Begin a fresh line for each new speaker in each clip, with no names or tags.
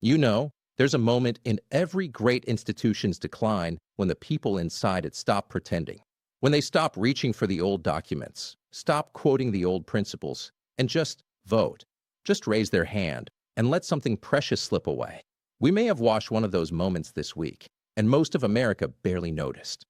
You know, there's a moment in every great institution's decline when the people inside it stop pretending. When they stop reaching for the old documents, stop quoting the old principles, and just vote. Just raise their hand and let something precious slip away. We may have watched one of those moments this week, and most of America barely noticed.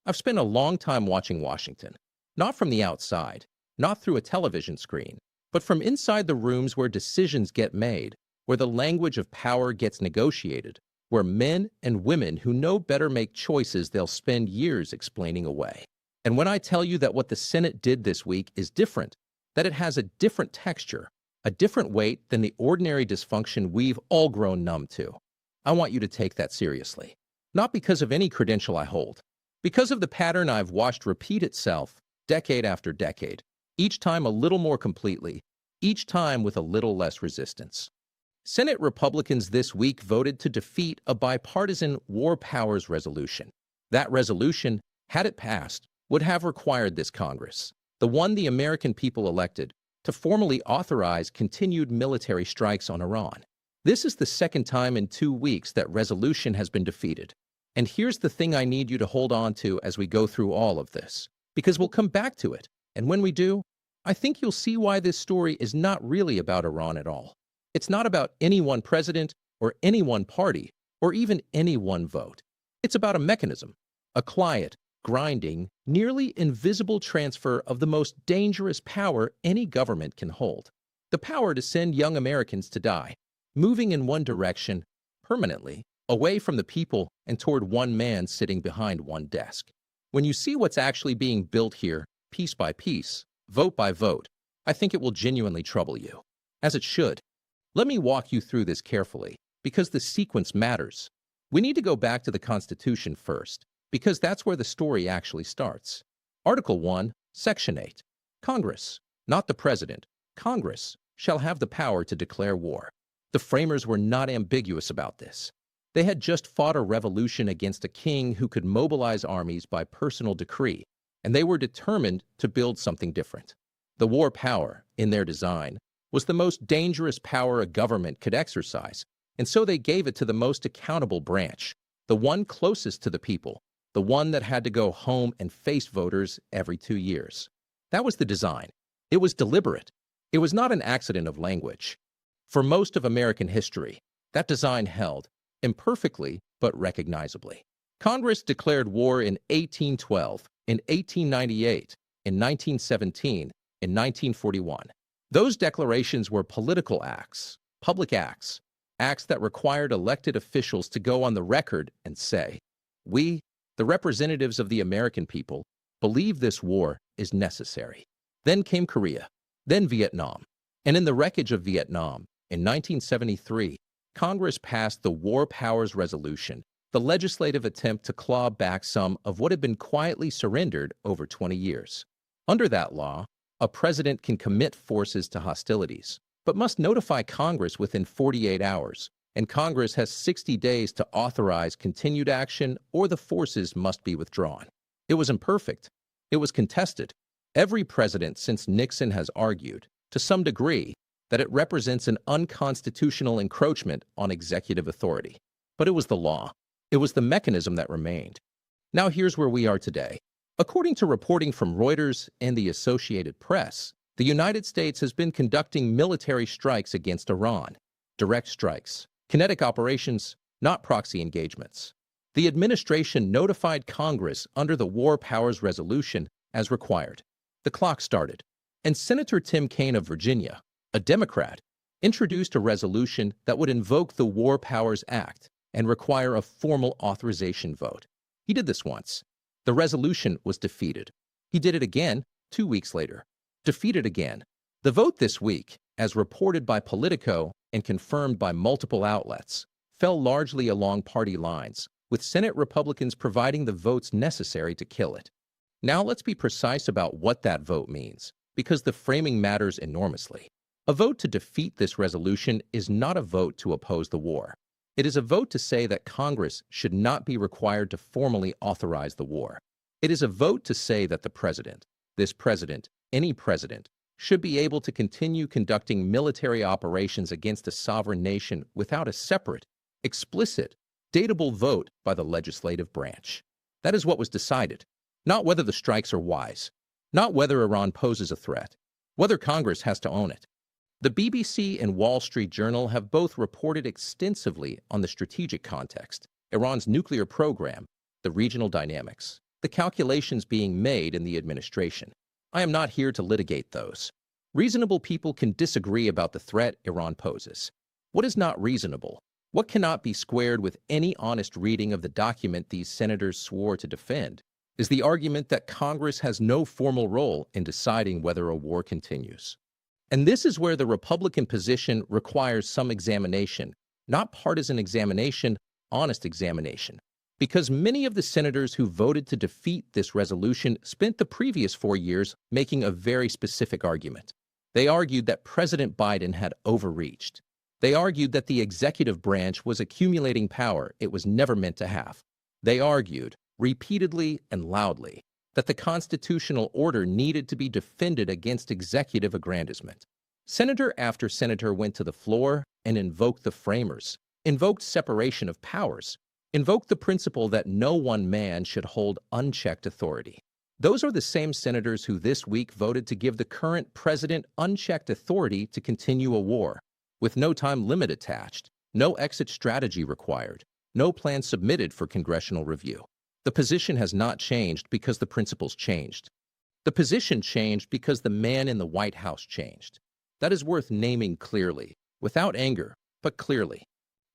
I've spent a long time watching Washington, not from the outside, not through a television screen, but from inside the rooms where decisions get made, where the language of power gets negotiated, where men and women who know better make choices they'll spend years explaining away. And when I tell you that what the Senate did this week is different, that it has a different texture, a different weight than the ordinary dysfunction we've all grown numb to, I want you to take that seriously. Not because of any credential I hold, because of the pattern I've watched repeat itself decade after decade, each time a little more completely, each time with a little less resistance. Senate Republicans this week voted to defeat a bipartisan war powers resolution. That resolution, had it passed, would have required this Congress, the one the American people elected, to formally authorize continued military strikes on Iran. This is the second time in 2 weeks that resolution has been defeated. And here's the thing I need you to hold on to as we go through all of this, because we'll come back to it. And when we do, I think you'll see why this story is not really about Iran at all. It's not about any one president or any one party or even any one vote. It's about a mechanism, a quiet, grinding, nearly invisible transfer of the most dangerous power any government can hold. The power to send young Americans to die, moving in one direction, permanently, away from the people and toward one man sitting behind one desk. When you see what's actually being built here, piece by piece, vote by vote, I think it will genuinely trouble you. As it should. Let me walk you through this carefully, because the sequence matters. We need to go back to the Constitution first, because that's where the story actually starts. Article 1, Section 8. Congress, not the President, Congress, shall have the power to declare war. The framers were not ambiguous about this. They had just fought a revolution against a king who could mobilize armies by personal decree, and they were determined to build something different. The war power, in their design, was the most dangerous power a government could exercise, and so they gave it to the most accountable branch, the one closest to the people, the one that had to go home and face voters every 2 years. That was the design. It was deliberate. It was not an accident of language. For most of American history, that design held, imperfectly but recognizably. Congress declared war in 1812, in 1898, in 1917, in 1941. Those declarations were political acts, public acts, acts that required elected officials to go on the record and say, we, the representatives of the American people, believe this war is necessary. Then came Korea, then Vietnam. And in the wreckage of Vietnam, in 1973, Congress passed the War Powers Resolution, the legislative attempt to claw back some of what had been quietly surrendered over 20 years. Under that law, a president can commit forces to hostilities, but must notify Congress within 48 hours, and Congress has 60 days to authorize continued action or the forces must be withdrawn. It was imperfect. It was contested. Every president since Nixon has argued, to some degree, that it represents an unconstitutional encroachment on executive authority. But it was the law. It was the mechanism that remained. Now here's where we are today. According to reporting from Reuters and the Associated Press, the United States has been conducting military strikes against Iran. Direct strikes. Kinetic operations, not proxy engagements. The administration notified Congress under the War Powers Resolution as required. The clock started, and Senator Tim Kaine of Virginia, a Democrat, introduced a resolution that would invoke the War Powers Act and require a formal authorization vote. He did this once. The resolution was defeated. He did it again 2 weeks later. Defeated again. The vote this week, as reported by Politico and confirmed by multiple outlets, fell largely along party lines, with Senate Republicans providing the votes necessary to kill it. Now let's be precise about what that vote means, because the framing matters enormously. A vote to defeat this resolution is not a vote to oppose the war. It is a vote to say that Congress should not be required to formally authorize the war. It is a vote to say that the president, this president, any president, should be able to continue conducting military operations against a sovereign nation without a separate, explicit, datable vote by the legislative branch. That is what was decided, not whether the strikes are wise, not whether Iran poses a threat, whether Congress has to own it. The BBC and Wall Street Journal have both reported extensively on the strategic context, Iran's nuclear program, the regional dynamics, the calculations being made in the administration. I am not here to litigate those. Reasonable people can disagree about the threat Iran poses. What is not reasonable? What cannot be squared with any honest reading of the document these senators swore to defend is the argument that Congress has no formal role in deciding whether a war continues. And this is where the Republican position requires some examination, not partisan examination, honest examination. Because many of the senators who voted to defeat this resolution spent the previous 4 years making a very specific argument. They argued that President Biden had overreached. They argued that the executive branch was accumulating power it was never meant to have. They argued, repeatedly and loudly, that the constitutional order needed to be defended against executive aggrandizement. Senator after senator went to the floor and invoked the framers, invoked separation of powers, invoked the principle that no one man should hold unchecked authority. Those are the same senators who this week voted to give the current president unchecked authority to continue a war, with no time limit attached, no exit strategy required, no plan submitted for congressional review. The position has not changed because the principles changed. The position changed because the man in the White House changed. That is worth naming clearly, without anger, but clearly.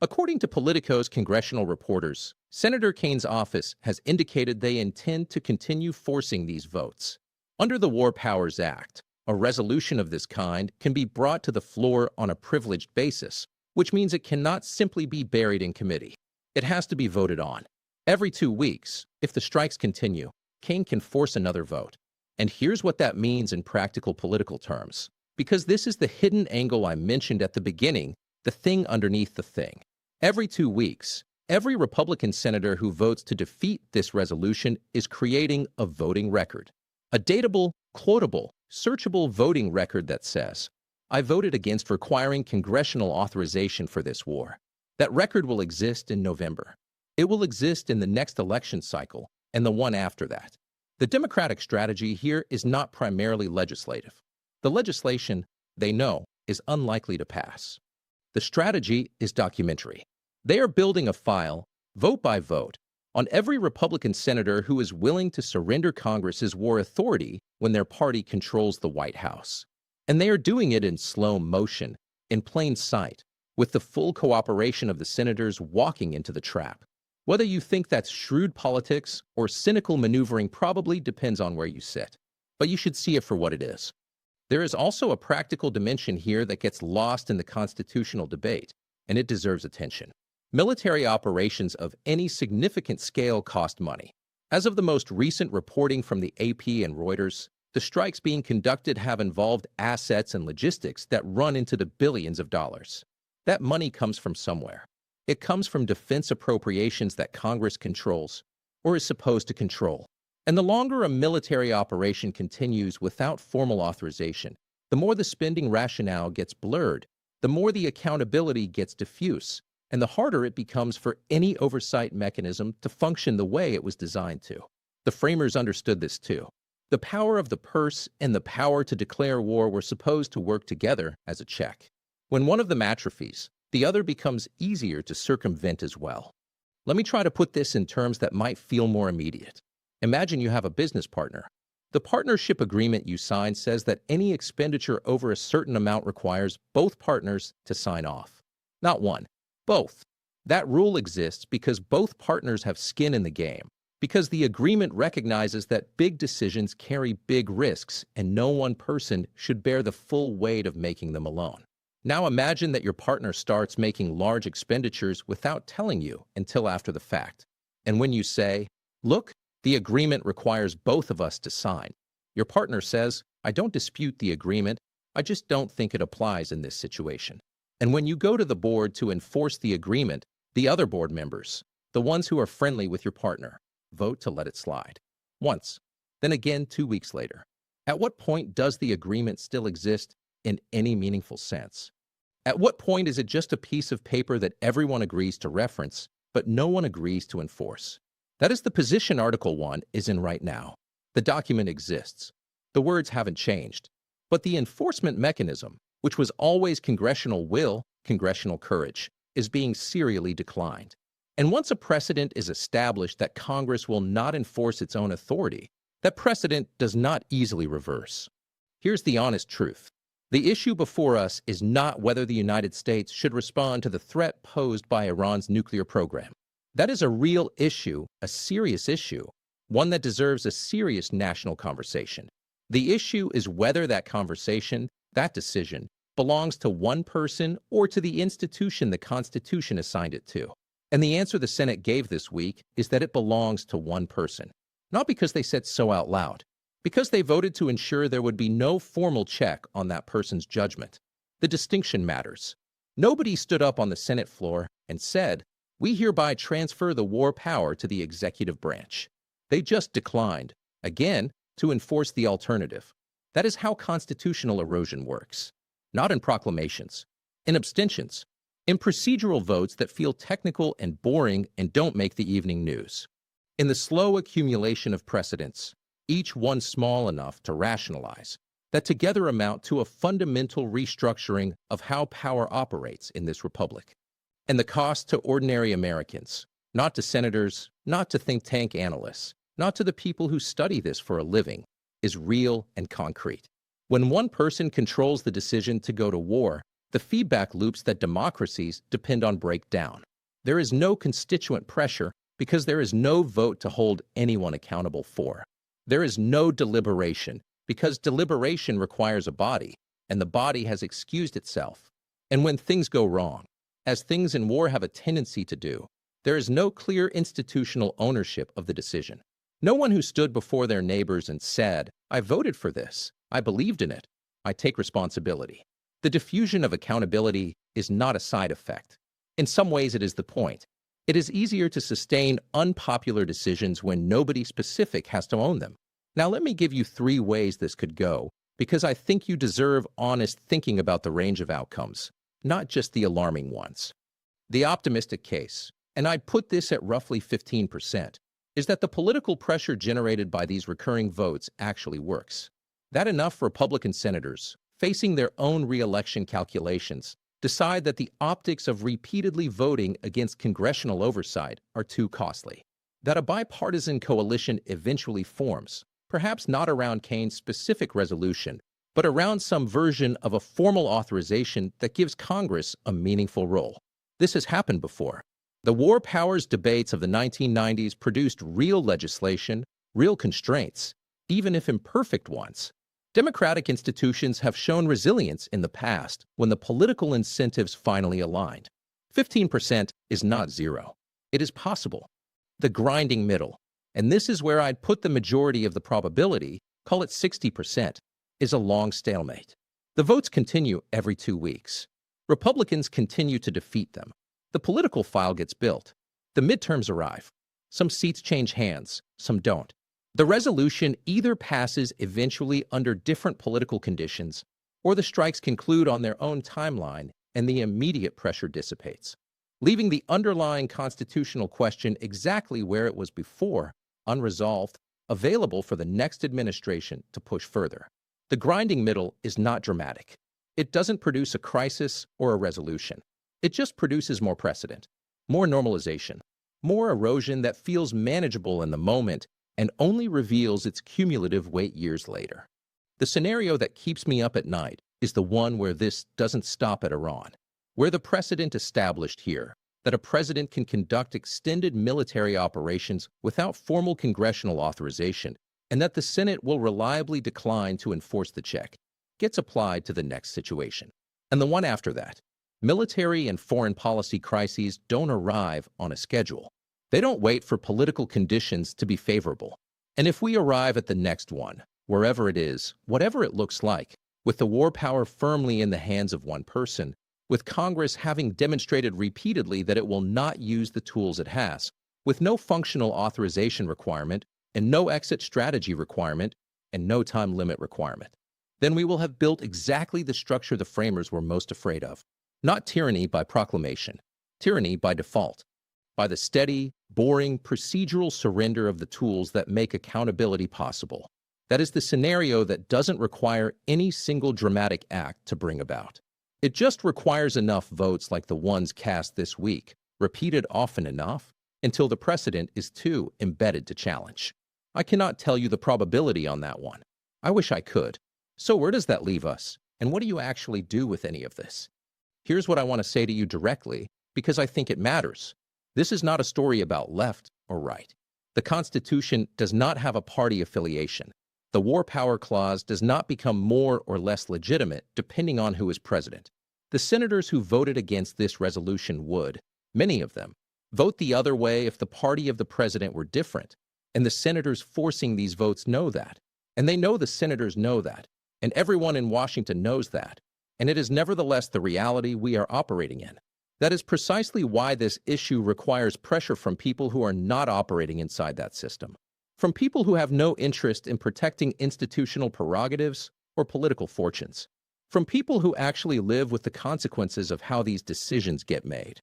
According to Politico's congressional reporters, Senator Kane's office has indicated they intend to continue forcing these votes. Under the War Powers Act, a resolution of this kind can be brought to the floor on a privileged basis, which means it cannot simply be buried in committee. It has to be voted on. Every 2 weeks, if the strikes continue, Kane can force another vote. And here's what that means in practical political terms. Because this is the hidden angle I mentioned at the beginning, the thing underneath the thing. Every 2 weeks, every Republican senator who votes to defeat this resolution is creating a voting record. A datable, quotable, searchable voting record that says, I voted against requiring congressional authorization for this war. That record will exist in November. It will exist in the next election cycle and the one after that. The Democratic strategy here is not primarily legislative. The legislation, they know, is unlikely to pass. The strategy is documentary. They are building a file, vote by vote, on every Republican senator who is willing to surrender Congress's war authority when their party controls the White House. And they are doing it in slow motion, in plain sight, with the full cooperation of the senators walking into the trap. Whether you think that's shrewd politics or cynical maneuvering probably depends on where you sit, but you should see it for what it is. There is also a practical dimension here that gets lost in the constitutional debate, and it deserves attention. Military operations of any significant scale cost money. As of the most recent reporting from the AP and Reuters, the strikes being conducted have involved assets and logistics that run into the billions of dollars. That money comes from somewhere. It comes from defense appropriations that Congress controls, or is supposed to control. And the longer a military operation continues without formal authorization, the more the spending rationale gets blurred, the more the accountability gets diffuse, and the harder it becomes for any oversight mechanism to function the way it was designed to. The framers understood this too. The power of the purse and the power to declare war were supposed to work together as a check. When one of them atrophies, the other becomes easier to circumvent as well. Let me try to put this in terms that might feel more immediate. Imagine you have a business partner. The partnership agreement you sign says that any expenditure over a certain amount requires both partners to sign off. Not one, both. That rule exists because both partners have skin in the game, because the agreement recognizes that big decisions carry big risks and no one person should bear the full weight of making them alone. Now imagine that your partner starts making large expenditures without telling you until after the fact. And when you say, look, the agreement requires both of us to sign, your partner says, I don't dispute the agreement, I just don't think it applies in this situation. And when you go to the board to enforce the agreement, the other board members, the ones who are friendly with your partner, vote to let it slide. Once, then again 2 weeks later. At what point does the agreement still exist in any meaningful sense? At what point is it just a piece of paper that everyone agrees to reference, but no one agrees to enforce? That is the position Article 1 is in right now. The document exists. The words haven't changed. But the enforcement mechanism, which was always congressional will, congressional courage, is being serially declined. And once a precedent is established that Congress will not enforce its own authority, that precedent does not easily reverse. Here's the honest truth. The issue before us is not whether the United States should respond to the threat posed by Iran's nuclear program. That is a real issue, a serious issue, one that deserves a serious national conversation. The issue is whether that conversation, that decision, belongs to one person or to the institution the Constitution assigned it to. And the answer the Senate gave this week is that it belongs to one person. Not because they said so out loud, because they voted to ensure there would be no formal check on that person's judgment. The distinction matters. Nobody stood up on the Senate floor and said, "We hereby transfer the war power to the executive branch." They just declined, again, to enforce the alternative. That is how constitutional erosion works. Not in proclamations, in abstentions, in procedural votes that feel technical and boring and don't make the evening news. In the slow accumulation of precedents, each one small enough to rationalize, that together amount to a fundamental restructuring of how power operates in this republic. And the cost to ordinary Americans, not to senators, not to think tank analysts, not to the people who study this for a living, is real and concrete. When one person controls the decision to go to war, the feedback loops that democracies depend on break down. There is no constituent pressure because there is no vote to hold anyone accountable for. There is no deliberation because deliberation requires a body, and the body has excused itself. And when things go wrong, as things in war have a tendency to do, there is no clear institutional ownership of the decision. No one who stood before their neighbors and said, "I voted for this, I believed in it, I take responsibility." The diffusion of accountability is not a side effect. In some ways, it is the point. It is easier to sustain unpopular decisions when nobody specific has to own them. Now, let me give you 3 ways this could go, because I think you deserve honest thinking about the range of outcomes, not just the alarming ones. The optimistic case, and I'd put this at roughly 15%, is that the political pressure generated by these recurring votes actually works. That enough Republican senators, facing their own re-election calculations, decide that the optics of repeatedly voting against congressional oversight are too costly. That a bipartisan coalition eventually forms, perhaps not around Kane's specific resolution, but around some version of a formal authorization that gives Congress a meaningful role. This has happened before. The war powers debates of the 1990s produced real legislation, real constraints, even if imperfect ones. Democratic institutions have shown resilience in the past when the political incentives finally aligned. 15% is not zero. It is possible. The grinding middle, and this is where I'd put the majority of the probability, call it 60%, is a long stalemate. The votes continue every 2 weeks. Republicans continue to defeat them. The political file gets built. The midterms arrive. Some seats change hands, some don't. The resolution either passes eventually under different political conditions, or the strikes conclude on their own timeline and the immediate pressure dissipates, leaving the underlying constitutional question exactly where it was before, unresolved, available for the next administration to push further. The grinding middle is not dramatic. It doesn't produce a crisis or a resolution. It just produces more precedent, more normalization, more erosion that feels manageable in the moment and only reveals its cumulative weight years later. The scenario that keeps me up at night is the one where this doesn't stop at Iran, where the precedent established here, that a president can conduct extended military operations without formal congressional authorization, and that the Senate will reliably decline to enforce the check, gets applied to the next situation. And the one after that. Military and foreign policy crises don't arrive on a schedule. They don't wait for political conditions to be favorable. And if we arrive at the next one, wherever it is, whatever it looks like, with the war power firmly in the hands of one person, with Congress having demonstrated repeatedly that it will not use the tools it has, with no functional authorization requirement and no exit strategy requirement, and no time limit requirement. Then we will have built exactly the structure the framers were most afraid of. Not tyranny by proclamation, tyranny by default, by the steady, boring, procedural surrender of the tools that make accountability possible. That is the scenario that doesn't require any single dramatic act to bring about. It just requires enough votes like the ones cast this week, repeated often enough, until the precedent is too embedded to challenge. I cannot tell you the probability on that one. I wish I could. So where does that leave us? And what do you actually do with any of this? Here's what I want to say to you directly, because I think it matters. This is not a story about left or right. The Constitution does not have a party affiliation. The War Power Clause does not become more or less legitimate depending on who is president. The senators who voted against this resolution would, many of them, vote the other way if the party of the president were different. And the senators forcing these votes know that. And they know the senators know that. And everyone in Washington knows that. And it is nevertheless the reality we are operating in. That is precisely why this issue requires pressure from people who are not operating inside that system, from people who have no interest in protecting institutional prerogatives or political fortunes, from people who actually live with the consequences of how these decisions get made.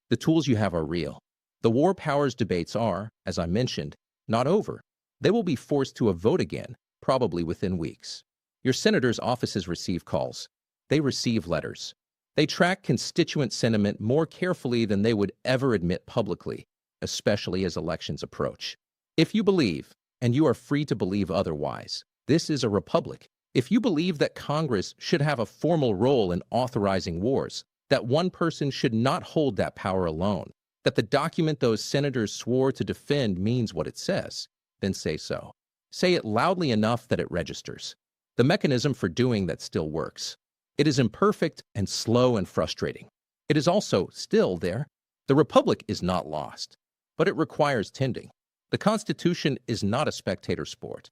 The tools you have are real. The war powers debates are, as I mentioned, not over. They will be forced to a vote again, probably within weeks. Your senators' offices receive calls. They receive letters. They track constituent sentiment more carefully than they would ever admit publicly, especially as elections approach. If you believe, and you are free to believe otherwise, this is a republic. If you believe that Congress should have a formal role in authorizing wars, that one person should not hold that power alone, that the document those senators swore to defend means what it says, then say so. Say it loudly enough that it registers. The mechanism for doing that still works. It is imperfect and slow and frustrating. It is also still there. The republic is not lost, but it requires tending. The Constitution is not a spectator sport.